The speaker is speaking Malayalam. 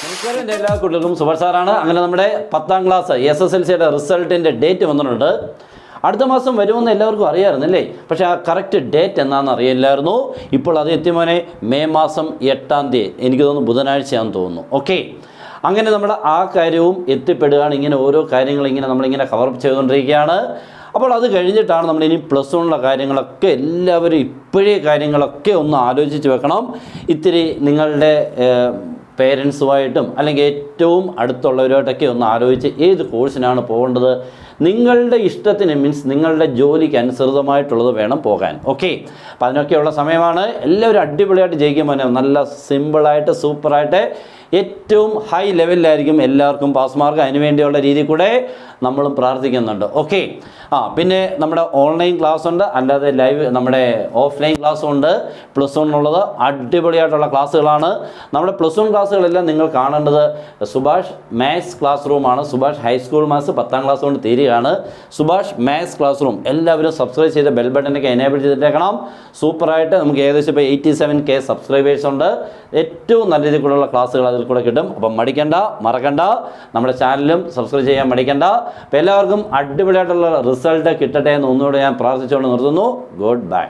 നമസ്കാരം, എൻ്റെ എല്ലാ കുട്ടികൾക്കും സുഭാഷ് സാറാണ്. അങ്ങനെ നമ്മുടെ 10ാം ക്ലാസ് SSLCയുടെ റിസൾട്ടിൻ്റെ ഡേറ്റ് വന്നിട്ടുണ്ട്. അടുത്ത മാസം വരുമെന്ന് എല്ലാവർക്കും അറിയാമായിരുന്നു അല്ലേ? പക്ഷേ ആ കറക്റ്റ് ഡേറ്റ് എന്നാണെന്ന് അറിയില്ലായിരുന്നു. ഇപ്പോൾ അത് എത്തിമോനെ മെയ് മാസം 8-ാം തീയതി, എനിക്ക് തോന്നുന്നു ബുധനാഴ്ചയാണെന്ന് തോന്നുന്നു. ഓക്കെ, അങ്ങനെ നമ്മുടെ ആ കാര്യവും എത്തിപ്പെടുകയാണ്. ഇങ്ങനെ ഓരോ കാര്യങ്ങൾ നമ്മളിങ്ങനെ കവർ ചെയ്തുകൊണ്ടിരിക്കുകയാണ്. അപ്പോൾ അത് കഴിഞ്ഞിട്ടാണ് നമ്മളിനി പ്ലസ് വണ്ണിലെ കാര്യങ്ങളൊക്കെ എല്ലാവരും ഇപ്പോഴേ കാര്യങ്ങളൊക്കെ ഒന്ന് ആലോചിച്ച് വെക്കണം. ഇത്തിരി നിങ്ങളുടെ പേരൻസുമായിട്ടും അല്ലെങ്കിൽ ഏറ്റവും അടുത്തുള്ളവരുമായിട്ടൊക്കെ ഒന്ന് ആലോചിച്ച് ഏത് കോഴ്സിനാണ് പോകേണ്ടത്, നിങ്ങളുടെ ഇഷ്ടത്തിന് മീൻസ് നിങ്ങളുടെ ജോലിക്ക് അനുസൃതമായിട്ടുള്ളത് വേണം പോകാൻ. ഓക്കെ, അപ്പോൾ അതിനൊക്കെയുള്ള സമയമാണ്. എല്ലാവരും അടിപൊളിയായിട്ട് ജയിക്കുമ്പോൾ നല്ല സിമ്പിളായിട്ട് സൂപ്പറായിട്ട് ഏറ്റവും ഹൈ ലെവലിലായിരിക്കും എല്ലാവർക്കും പാസ് മാർക്ക്. അതിനുവേണ്ടിയുള്ള രീതിയിൽ കൂടെ നമ്മളും പ്രാർത്ഥിക്കുന്നുണ്ട്. ഓക്കെ, പിന്നെ നമ്മുടെ ഓൺലൈൻ ക്ലാസ് ഉണ്ട്, അല്ലാതെ ലൈവ് നമ്മുടെ ഓഫ്ലൈൻ ക്ലാസ്സും ഉണ്ട്. പ്ലസ് വൺ ഉള്ളത് അടിപൊളിയായിട്ടുള്ള ക്ലാസ്സുകളാണ്. നമ്മുടെ പ്ലസ് വൺ ക്ലാസ്സുകളെല്ലാം നിങ്ങൾ കാണേണ്ടത് സുഭാഷ് മാത്സ് ക്ലാസ് റൂമാണ്. സുഭാഷ് ഹൈസ്കൂൾ മാത്സ് 10ാം ക്ലാസ് കൊണ്ട് തീരുകയാണ്. സുഭാഷ് മാത്സ് ക്ലാസ് റൂം എല്ലാവരും സബ്സ്ക്രൈബ് ചെയ്ത് ബെൽ ബട്ടനൊക്കെ എനേബിൾ ചെയ്തിട്ടേക്കണം. സൂപ്പറായിട്ട് നമുക്ക് ഏകദേശം ഇപ്പോൾ 87K സബ്സ്ക്രൈബേഴ്സ് ഉണ്ട്. ഏറ്റവും നല്ല രീതിയിലുള്ള ക്ലാസ്സുകൾ അതിൽ കൂടെ കിട്ടും. അപ്പം മറക്കണ്ട, നമ്മുടെ ചാനലും സബ്സ്ക്രൈബ് ചെയ്യാൻ മടിക്കണ്ട. അപ്പോൾ എല്ലാവർക്കും അടിപൊളിയായിട്ടുള്ള റിസൾട്ട് കിട്ടട്ടെ എന്ന് ഒന്നുകൂടെ ഞാൻ പ്രാർത്ഥിച്ചുകൊണ്ട് നിർത്തുന്നു. Good bye.